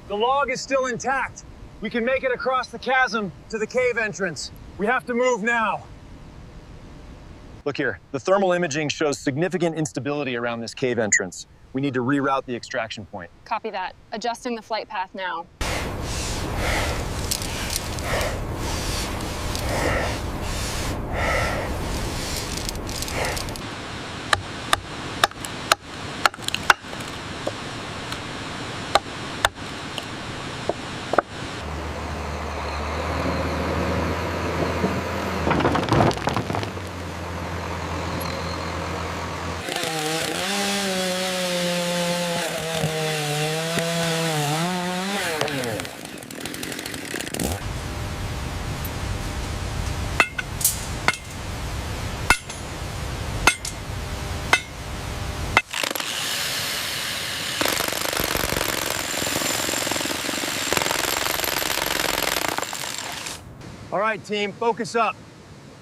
The log is still intact. We can make it across the chasm to the cave entrance. We have to move now. Look here, the thermal imaging shows significant instability around this cave entrance. We need to reroute the extraction point. Copy that. Adjusting the flight path now. All right, team, focus up.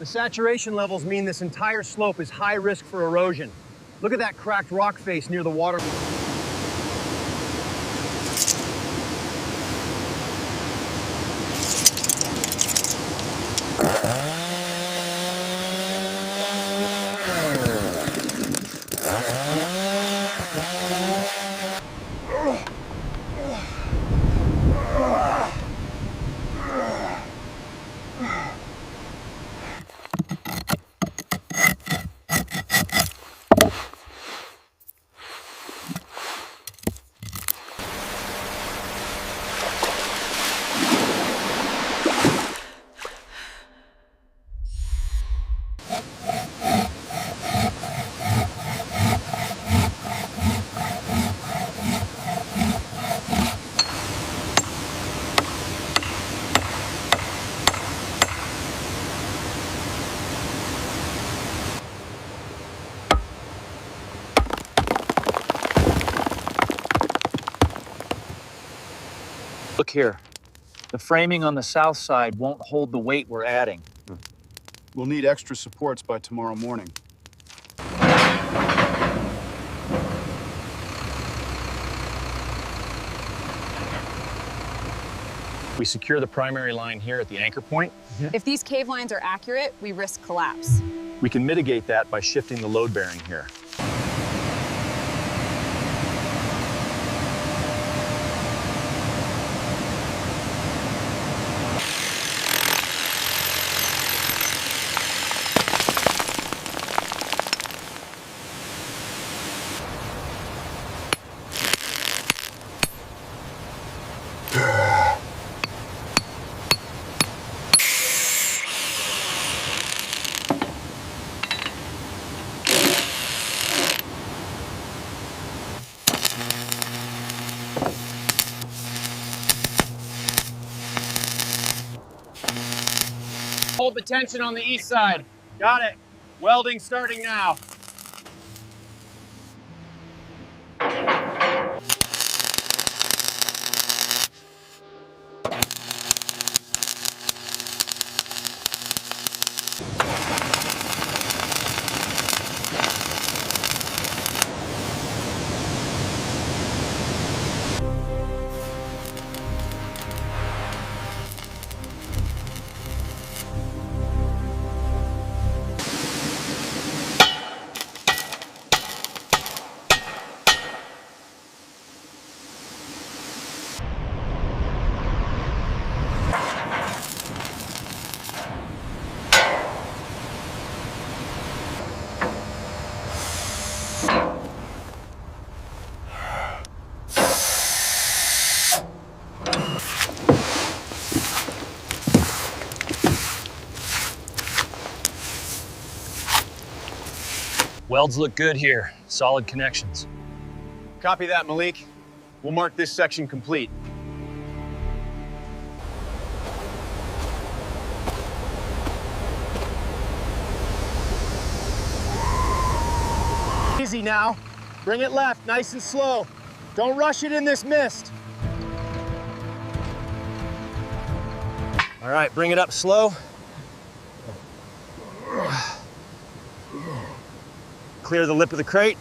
The saturation levels mean this entire slope is high risk for erosion. Look at that cracked rock face near the water. Look here. The framing on the south side won't hold the weight we're adding. We'll need extra supports by tomorrow morning. We secure the primary line here at the anchor point. If these cave lines are accurate, we risk collapse. We can mitigate that by shifting the load bearing here. Hold the tension on the east side. Got it. Welding starting now. Welds look good here. Solid connections. Copy that, Malik. We'll mark this section complete. Easy now. Bring it left, nice and slow. Don't rush it in this mist. All right, bring it up slow. Clear the lip of the crate.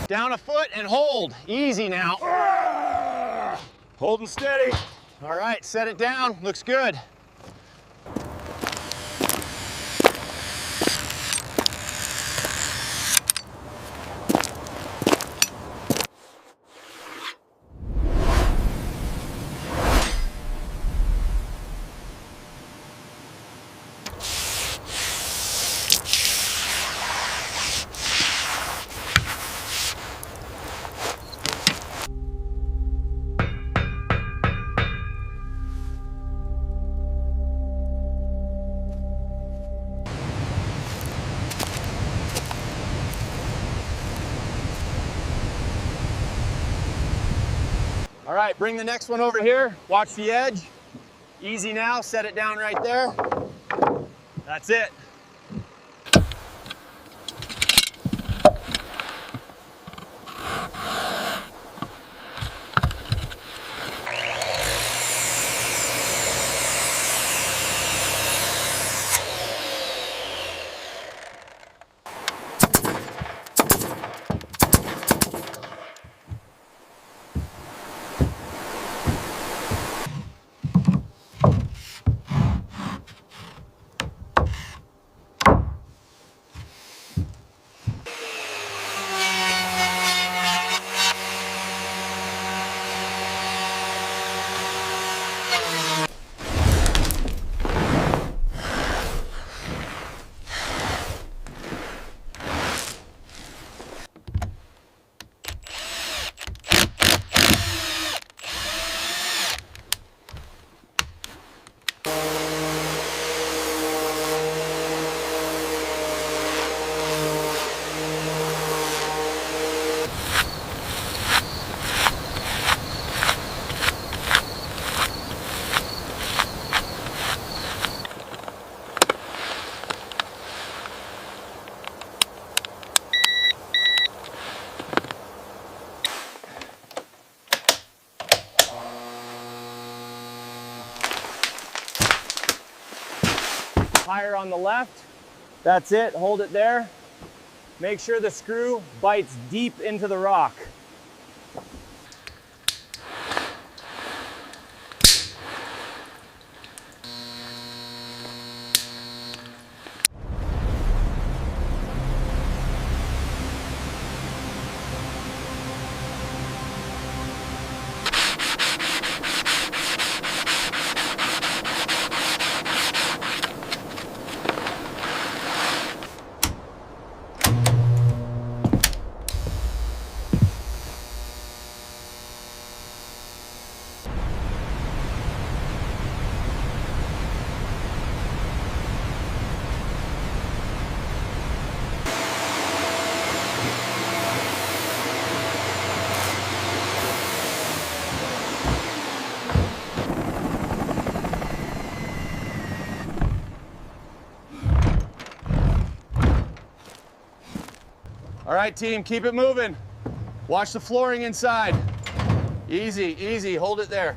Down a foot and hold. Easy now. Holding steady. All right, set it down. Looks good. All right, bring the next one over here. Watch the edge. Easy now, set it down right there. That's it. Higher on the left. That's it, hold it there. Make sure the screw bites deep into the rock. All right, team, keep it moving. Watch the flooring inside. Easy, easy, hold it there.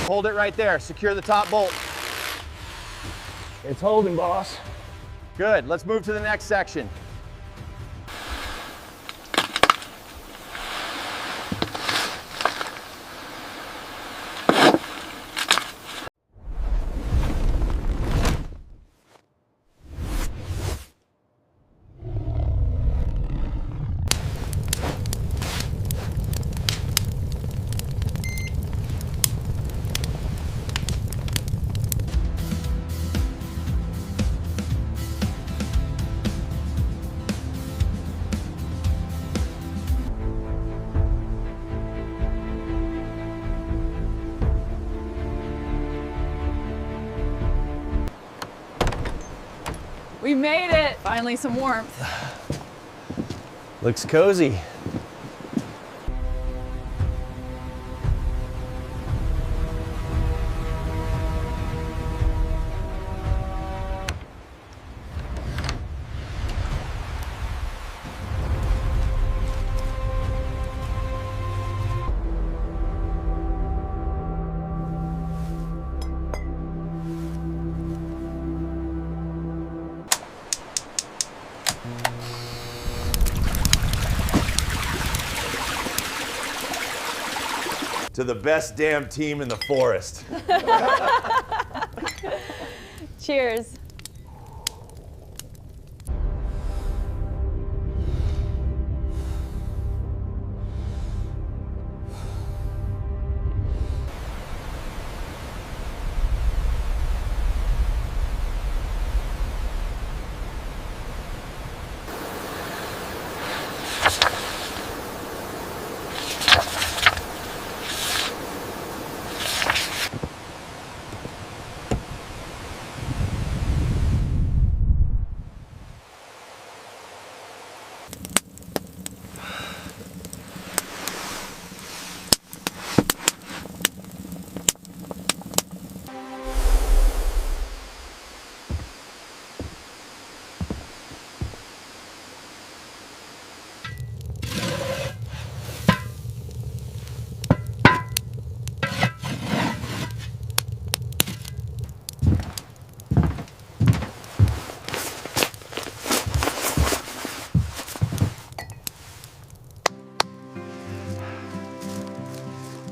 Hold it right there. Secure the top bolt. It's holding, boss. Good, let's move to the next section. We made it! Finally some warmth. Looks cozy. To the best damn team in the forest. Cheers.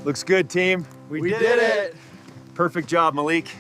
Looks good, team. We did it! Perfect job, Malik.